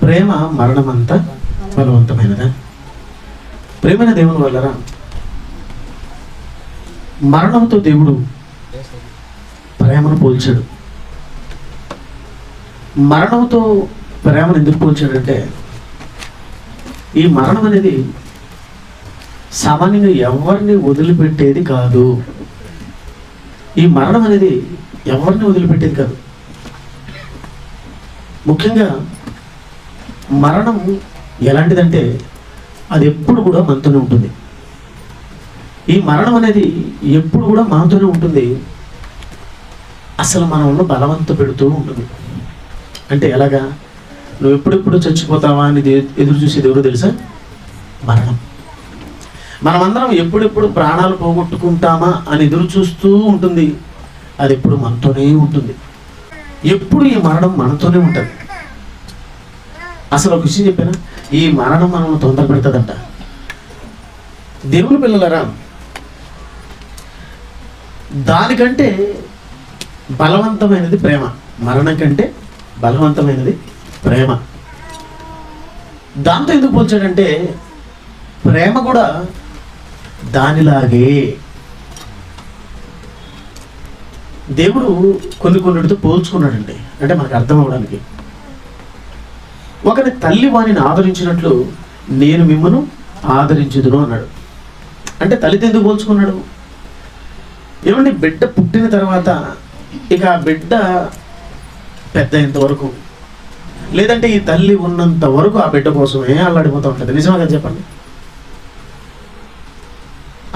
ప్రేమ మరణమంతా బలవంతమైనదా? ప్రేమైన దేవుని వల్లరా మరణంతో దేవుడు ప్రేమను పోల్చాడు. మరణంతో ప్రేమను ఎందుకు పోల్చాడంటే, ఈ మరణం అనేది సామాన్యంగా ఎవరిని వదిలిపెట్టేది కాదు. ఈ మరణం అనేది ఎవరిని వదిలిపెట్టేది కాదు. ముఖ్యంగా మరణం ఎలాంటిదంటే అది ఎప్పుడు కూడా మనతోనే ఉంటుంది. ఈ మరణం అనేది ఎప్పుడు కూడా మనతోనే ఉంటుంది. అసలు మనల్ని బలవంత పెడుతూ ఉంటుంది. అంటే ఎలాగా? నువ్వు ఎప్పుడెప్పుడు చచ్చిపోతావా అని ఎదురు చూసేది ఎవరో తెలుసా? మరణం. మనమందరం ఎప్పుడెప్పుడు ప్రాణాలు పోగొట్టుకుంటామా అని ఎదురు చూస్తూ ఉంటుంది. అది ఎప్పుడు మనతోనే ఉంటుంది. ఎప్పుడు ఈ మరణం మనతోనే ఉంటుంది. అసలు ఒక విషయం చెప్పాను, ఈ మరణం మనల్ని తొందర పెడుతుందంట. దేవుని పిల్లలరా, దానికంటే బలవంతమైనది ప్రేమ. మరణం కంటే బలవంతమైనది ప్రేమ. దాంతో ఎందుకు పోల్చాడంటే, ప్రేమ కూడా దానిలాగే. దేవుడు కొన్నిటితో పోల్చుకున్నాడండి. అంటే మనకు అర్థం అవడానికి, ఒకరి తల్లి వాణిని ఆదరించినట్లు నేను మిమ్మను ఆదరించుదును అన్నాడు. అంటే తల్లితో ఎందుకు పోల్చుకున్నాడు? ఏమండి, బిడ్డ పుట్టిన తర్వాత ఇక ఆ బిడ్డ పెద్ద అయ్యేంతవరకు, లేదంటే ఈ తల్లి ఉన్నంత వరకు ఆ బిడ్డ కోసమే అల్లాడిపోతూ ఉంటుంది. నిజమే కదా చెప్పండి?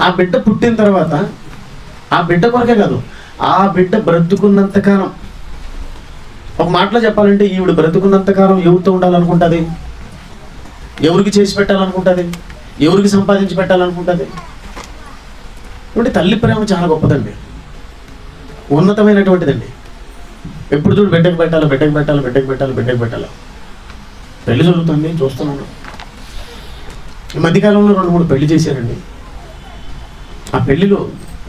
ఆ బిడ్డ పుట్టిన తర్వాత ఆ బిడ్డ కొరకే కాదు, ఆ బిడ్డ బ్రతుకున్నంతకాలం, ఒక మాటలో చెప్పాలంటే ఈవిడ బ్రతుకున్నంతకాలం ఎవరితో ఉండాలనుకుంటుంది? ఎవరికి చేసి పెట్టాలనుకుంటుంది? ఎవరికి సంపాదించి పెట్టాలనుకుంటుంది? అంటే తల్లి ప్రేమ చాలా గొప్పదండి, ఉన్నతమైనటువంటిదండి. ఎప్పుడు చూడు బిడ్డకు పెట్టాలి, బిడ్డకు పెట్టాలి, బిడ్డకు పెట్టాలి, బిడ్డకు పెట్టాలి. పెళ్లి జరుగుతుంది, చూస్తున్నాను. ఈ మధ్యకాలంలో 2-3 పెళ్లి చేశారండి. ఆ పెళ్లిలో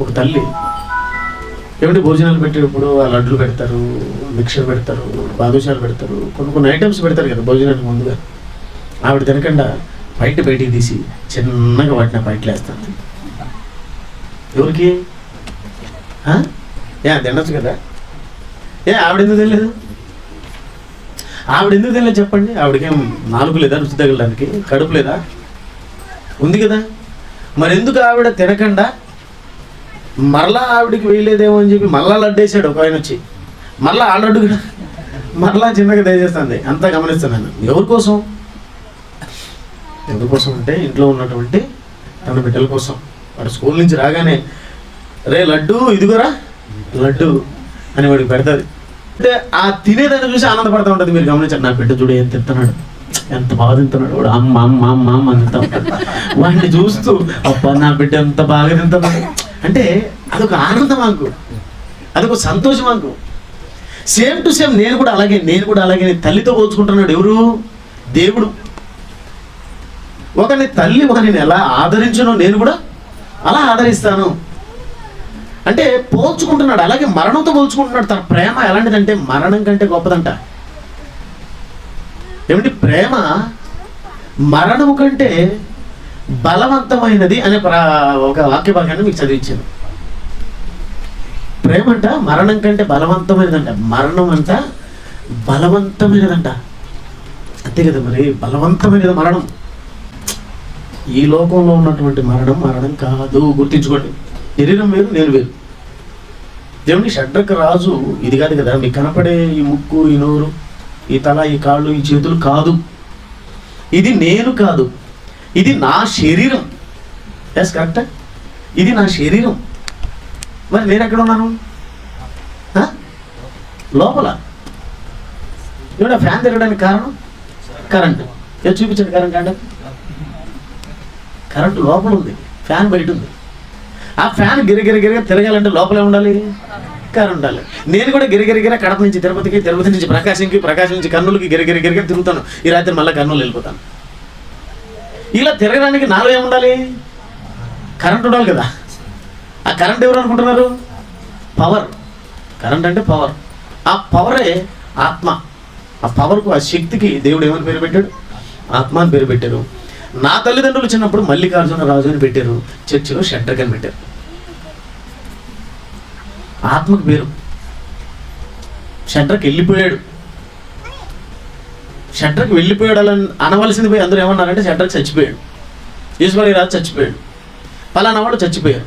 ఒక తల్లి ఏమంటే భోజనాలు పెట్టేటప్పుడు ఆ లడ్లు పెడతారు, మిక్చర్ పెడతారు, బాదుషాలు పెడతారు, కొన్ని ఐటమ్స్ పెడతారు కదా భోజనానికి ముందుగా. ఆవిడ తినకుండా బయటికి తీసి చిన్నగా వాటిని బయటలు వేస్తాను. ఎవరికి? తినచ్చు కదా. ఆవిడ ఎందుకు తెలియదు? చెప్పండి. ఆవిడకేం నాలుగు లేదా రుచి తగలడానికి? కడుపు లేదా? ఉంది కదా. మరి ఎందుకు ఆవిడ తినకుండా మరలా ఆవిడికి వేయలేదేమో అని చెప్పి మరలా లడ్డేసాడు ఒక ఆయన వచ్చి. మరలా ఆ లడ్డు కూడా మరలా చిన్నగా దయచేస్తుంది. అంతా గమనిస్తున్నాను. ఎవరి కోసం అంటే ఇంట్లో ఉన్నటువంటి తన బిడ్డల కోసం. వాడు స్కూల్ నుంచి రాగానే రే లడ్డు, ఇదిగోరా లడ్డు అని వాడికి పెడతాది. అంటే ఆ తినేదాన్ని చూసి ఆనందపడుతూ ఉంటుంది. మీరు గమనించండి, నా బిడ్డ చూడు ఏం తింటున్నాడు, ఎంత బాగా తింటున్నాడు వాడు, అమ్మ అమ్మ అమ్మ అమ్మ అని తింటా ఉంటాడు. వాడిని చూస్తూ అబ్బా నా బిడ్డ ఎంత బాగా తింటున్నాడు అంటే అదొక ఆనందం మాకు, అదొక సంతోషం మాకు. సేమ్ టు సేమ్ నేను కూడా అలాగే తల్లితో పోల్చుకుంటున్నాడు. ఎవరు? దేవుడు. ఒకరిని తల్లి ఒకరిని ఎలా ఆదరించునో నేను కూడా అలా ఆదరిస్తాను అంటే పోల్చుకుంటున్నాడు. అలాగే మరణంతో పోల్చుకుంటున్నాడు. తన ప్రేమ ఎలాంటిదంటే మరణం కంటే గొప్పదంట. ఏమిటి? ప్రేమ మరణం కంటే బలవంతమైనది అనే ఒక వాక్య భాగాన్ని మీకు చదివించాను. ప్రేమ అంట మరణం కంటే బలవంతమైనదంట. మరణం అంట బలవంతమైనదంట. అంతే కదా మరి, బలవంతమైనది మరణం. ఈ లోకంలో ఉన్నటువంటి మరణం కాదు, గుర్తించుకోండి. శరీరం వేరు, నేను వేరు. దేవుని షడ్రక రాజు ఇది కాదు కదా. మీకు కనపడే ఈ ముక్కు, ఈ నోరు, ఈ తల, ఈ కాళ్ళు, ఈ చేతులు కాదు. ఇది నేను కాదు, ఇది నా శరీరం. ఎస్, కరెక్టా? ఇది నా శరీరం. మరి నేను ఎక్కడ ఉన్నాను? లోపల. ఏమిటా ఫ్యాన్ తిరగడానికి కారణం? కరెంటు. చూపించండి కరెంట్. కరెంటు లోపల ఉంది, ఫ్యాన్ బయట ఉంది. ఆ ఫ్యాన్ గిరగిర తిరగాలంటే లోపలే ఉండాలి, కరెంట్ ఉండాలి. నేను కూడా గిరగిర కడప నుంచి తిరుపతికి, తిరుపతి నుంచి ప్రకాశంకి, ప్రకాశం నుంచి కర్నూలుకి గిరగిర తిరుగుతాను. ఈ రాత్రి మళ్ళీ కర్నూలు వెళ్ళిపోతాను. ఇలా తిరగడానికి నాలో ఏముండాలి? కరెంట్ ఉండాలి కదా. ఆ కరెంట్ ఎవరు అనుకుంటున్నారు? పవర్. కరెంట్ అంటే పవర్. ఆ పవరే ఆత్మ. ఆ పవర్కు, ఆ శక్తికి దేవుడు ఏమని పేరు పెట్టాడు? ఆత్మ అని పేరు పెట్టారు. నా తల్లిదండ్రులు చిన్నప్పుడు మల్లికార్జున రాజు అని పెట్టారు, చర్చిలో షడ్రక్ అని పెట్టారు. ఆత్మకు పేరు. షడ్రక్ వెళ్ళిపోయాడు. షడ్రక్ వెళ్ళిపోయాడు అనవలసింది పోయి అందరూ ఏమన్నారంటే షడ్రక్ చచ్చిపోయాడు, ఈశ్వరి రాజు చచ్చిపోయాడు, పలానా వాళ్ళు చచ్చిపోయారు,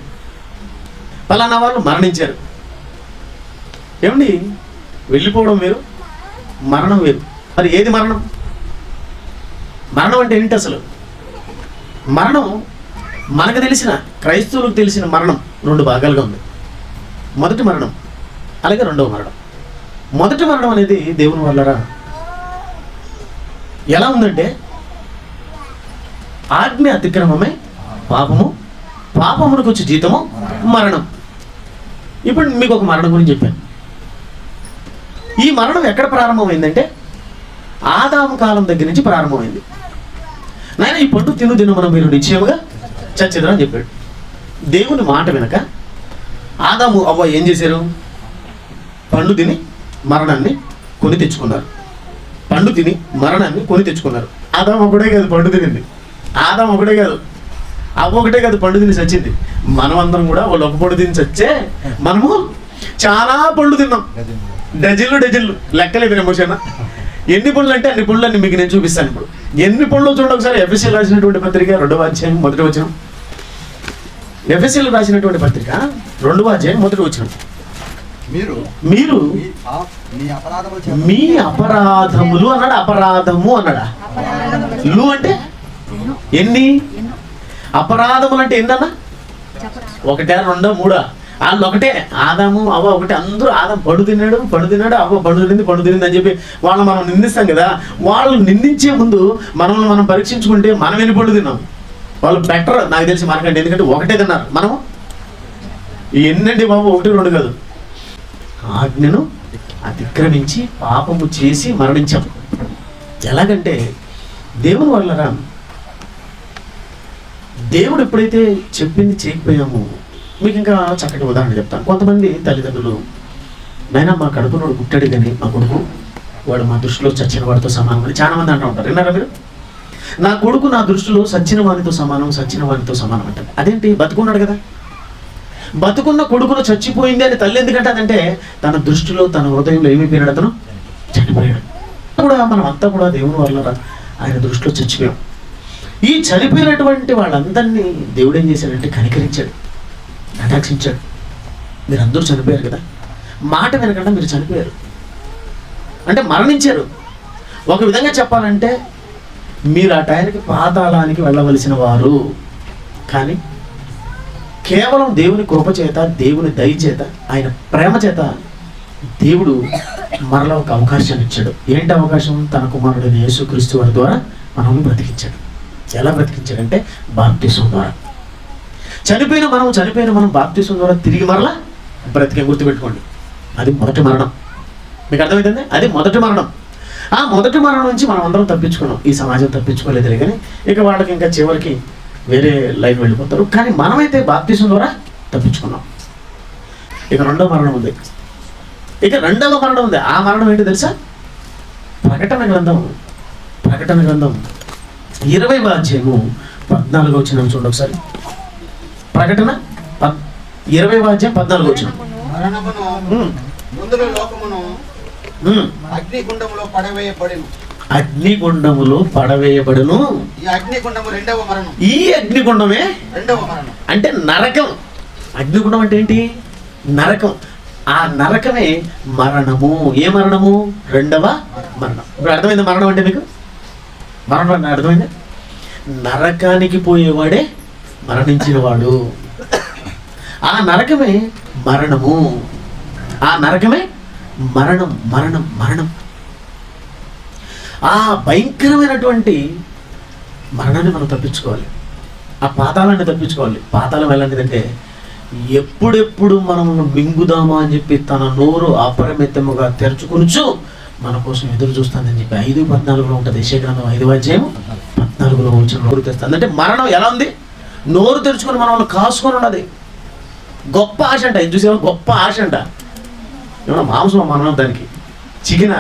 పలానా వాళ్ళు మరణించారు. ఏమండి, వెళ్ళిపోవడం వేరు, మరణం వేరు. మరి ఏది మరణం? మరణం అంటే ఏంటి అసలు? మరణం మనకు తెలిసిన, క్రైస్తవులకు తెలిసిన మరణం 2 భాగాలుగా ఉంది. మొదటి మరణం, అలాగే రెండవ మరణం. మొదటి మరణం అనేది దేవుని వల్లరా ఎలా ఉందంటే, ఆజ్ఞ అతిక్రమమే పాపము, పాపమునకు వచ్చే జీతము మరణం. ఇప్పుడు మీకు ఒక మరణం గురించి చెప్పాను. ఈ మరణం ఎక్కడ ప్రారంభమైందంటే ఆదాము కాలం దగ్గర నుంచి ప్రారంభమైంది. నాయన ఈ పండు తినమని మీరు నిశ్చయముగా చచ్చిద్రా అని చెప్పాడు. దేవుని మాట వినక ఆదాము అవ్వ ఏం చేశారు? పండు తిని మరణాన్ని కొని తెచ్చుకున్నారు. పండు తిని మరణాన్ని కొని తెచ్చుకున్నారు. ఆదాము ఒకటే కాదు పండు తినింది, ఆదాము ఒకటే కాదు, అవ్వ ఒకటే కాదు పండు తిని చచ్చింది. మనమందరం కూడా వాళ్ళు ఒక పండు తిని చచ్చే మనము చాలా పండ్లు తిన్నాం, డజన్లు లెక్కలేదు ఎమోషన్. ఎన్ని పనులు అంటే అన్ని పనులు అన్ని మీకు నేను చూపిస్తాను. ఇప్పుడు ఎన్ని పనులు చూడండి ఒకసారి. ఎఫ్ఎస్సీలు రాసినటువంటి పత్రిక 2వ అధ్యాయం 1వ వచనం. ఎఫ్ఎస్సీలు రాసినటువంటి పత్రిక 2వ అధ్యాయం 1వ వచనం. మీరు మీ అపరాధములు అన్నాడు, అపరాధము అన్నాడా? లు అంటే ఎన్ని? అపరాధములు అంటే ఎన్నన్నా? 1, 2, 3. వాళ్ళు ఒకటే, ఆదాము అవ్వ ఒకటే. అందరూ ఆదాం పండు తిన్నాడు, అవ్వ పండు తినింది అని చెప్పి వాళ్ళని మనం నిందిస్తాం కదా. వాళ్ళు నిందించే ముందు మనల్ని మనం పరీక్షించుకుంటే మనం ఎన్ని పండు తిన్నాం? వాళ్ళు బెటర్ నాకు తెలిసి మనకంటే. ఎందుకంటే ఒకటే తిన్నారు, మనం ఎన్నండి బాబు? 1, 2 కాదు. ఆజ్ఞను అతిక్రమించి పాపము చేసి మరణించాం. ఎలాగంటే దేవుని వల్లరా, దేవుడు ఎప్పుడైతే చెప్పింది చేయకపోయామో, మీకు ఇంకా చక్కటి ఉదాహరణ చెప్తాను. కొంతమంది తల్లిదండ్రులు, నైనా మా కడుపునోడు పుట్టాడు కానీ మా కొడుకు వాడు మా దృష్టిలో చచ్చిన వాడితో సమానం అని చాలా మంది అంటూ ఉంటారు. విన్నారా మీరు? నా కొడుకు నా దృష్టిలో సచ్చిన వానితో సమానం అంటారు. అదేంటి? బతుకున్నాడు కదా. బతుకున్న కొడుకును చచ్చిపోయింది అని తల్లి ఎందుకంటే అదంటే తన దృష్టిలో, తన హృదయంలో ఏమైపోయాడు? అతను చనిపోయాడు. కూడా మనం అంతా కూడా దేవుని వల్ల ఆయన దృష్టిలో చచ్చిపోయాం. ఈ చనిపోయినటువంటి వాళ్ళందరినీ దేవుడు ఏం చేశాడంటే కనికరించాడు, కటాక్షించాడు. మీరు అందరూ చనిపోయారు కదా, మాట వినకుండా మీరు చనిపోయారు అంటే మరణించారు. ఒక విధంగా చెప్పాలంటే మీరు ఆ టైంకి పాతాళానికి వెళ్ళవలసిన వారు. కానీ కేవలం దేవుని కృప చేత, దేవుని దయ చేత, ఆయన ప్రేమ చేత దేవుడు మరలా ఒక అవకాశాన్ని ఇచ్చాడు. ఏంటి అవకాశం? తన కుమారుడైన యేసుక్రీస్తు వారి ద్వారా మనల్ని బ్రతికించాడు. ఎలా బ్రతికించాడంటే బాప్తిసం ద్వారా. చనిపోయిన మనం బాప్తిసం ద్వారా తిరిగి మరలా బ్రతికే. గుర్తుపెట్టుకోండి, అది మొదటి మరణం. మీకు అర్థమవుతుంది? అది మొదటి మరణం. ఆ మొదటి మరణం నుంచి మనం అందరం తప్పించుకున్నాం. ఈ సమాజం తప్పించుకోలేదులే కానీ ఇక వాళ్ళకి ఇంకా చివరికి వేరే లైన్ వెళ్ళిపోతారు. కానీ మనమైతే బాప్తిసం ద్వారా తప్పించుకున్నాం. ఇక రెండవ మరణం ఉంది. ఆ మరణం ఏంటి తెలుసా? ప్రకటన గ్రంథం 20వ అధ్యాయము 14వ వచనం చూడండి ఒకసారి. ప్రకటన 20వ అధ్యాయం 14వ వచనం. అగ్నిగుండములో పడవేయబడును. ఈ అగ్నిగుండమే అంటే నరకం. అగ్నిగుండం అంటే ఏంటి? నరకం. ఆ నరకమే మరణము. ఏ మరణము? రెండవ మరణం. ఇప్పుడు అర్థమైంది మరణం అంటే మీకు? మరణం అంటే అర్థమైంది? నరకానికి పోయేవాడే మరణించిన వాడు. ఆ నరకమే మరణము. ఆ నరకమే మరణం. ఆ భయంకరమైనటువంటి మరణాన్ని మనం తప్పించుకోవాలి. ఆ పాతాళాన్ని తప్పించుకోవాలి. పాతాళం ఎలాంటిదంటే ఎప్పుడెప్పుడు మనం మింగుదామా అని చెప్పి తన నోరు అపరిమితముగా తెరుచుకొనుచు మన కోసం ఎదురు చూస్తానని చెప్పి 5:14 ఉంటుంది. యెషయా 5వ అధ్యాయం 14వ వచనం నోరు తెస్తుంది. అంటే మరణం ఎలా ఉంది? నోరు తెరుచుకొని మనం కాసుకొని ఉన్నది. గొప్ప ఆశ అంట. ఇది చూసేవా? గొప్ప ఆశ అంట. ఏమన్నా మాంసం మరణం దానికి చికెన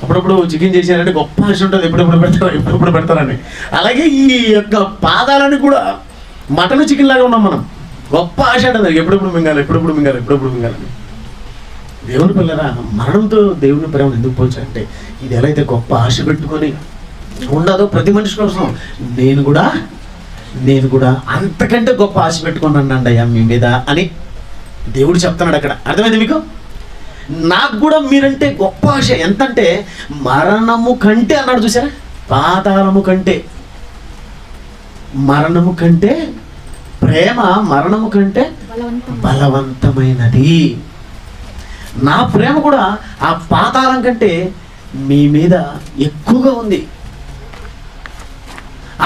అప్పుడప్పుడు చికెన్ చేశారంటే గొప్ప ఆశ ఉంటుంది, ఎప్పుడెప్పుడు పెడతారని. అలాగే ఈ యొక్క పాదాలని కూడా మటన్ చికెన్ లాగా ఉన్నాం మనం. గొప్ప ఆశ ఉంటుంది, ఎప్పుడెప్పుడు మింగాలని. దేవుని పిల్లరా, మరణంతో దేవుని ప్రేమ ఎందుకు పోల్చారంటే, ఇది ఎలా అయితే గొప్ప ఆశ పెట్టుకొని ఉండదో ప్రతి మనిషి కోసం, నేను కూడా అంతకంటే గొప్ప ఆశ పెట్టుకున్నానండి అయ్యా మీ మీద అని దేవుడు చెప్తున్నాడు అక్కడ. అర్థమైంది మీకు? నాకు కూడా మీరంటే గొప్ప ఆశ. ఎంతంటే మరణము కంటే అన్నాడు, చూసారా? పాతాళము కంటే, మరణము కంటే ప్రేమ మరణము కంటే బలవంతమైనది. నా ప్రేమ కూడా ఆ పాతాళం కంటే మీ మీద ఎక్కువగా ఉంది.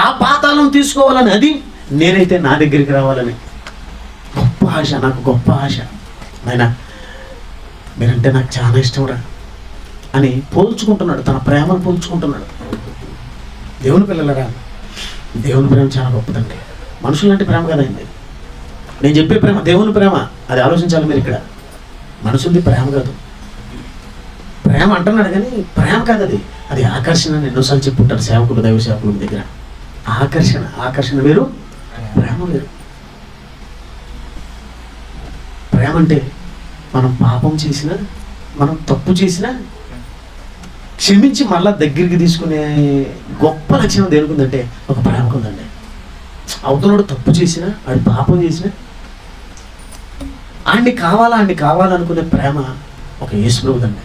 ఆ పాతాళం తీసుకోవాలని, అది నేనైతే నా దగ్గరికి రావాలని గొప్ప ఆశ, నాకు గొప్ప ఆశ. నాయనా మీరంటే నాకు చాలా ఇష్టం రా అని పోల్చుకుంటున్నాడు, తన ప్రేమను పోల్చుకుంటున్నాడు. దేవుని పిల్లలరా, దేవుని ప్రేమ చాలా గొప్పదండి. మనుషులంటే ప్రేమ కదండి. నేను చెప్పే ప్రేమ దేవుని ప్రేమ, అది ఆలోచించాలి మీరు. ఇక్కడ మనుషులది ప్రేమ కాదు. ప్రేమ అంటున్నాడు కానీ ప్రేమ కాదు, అది ఆకర్షణ అని ఎన్నోసార్లు చెప్పుంటారు సేవకులు, దైవ సేవకుల దగ్గర. ఆకర్షణ వేరు, ప్రేమ వేరు. ప్రేమ అంటే మనం పాపం చేసినా, మనం తప్పు చేసినా క్షమించి మళ్ళా దగ్గరికి తీసుకునే గొప్ప లక్షణం దేనికి ఉందంటే ఒక ప్రేమకు ఉందండి. అవతలడు తప్పు చేసినా, ఆడు పాపం చేసినా ఆడిని కావాలనుకునే ప్రేమ ఒక యేసు ప్రభువుదండి.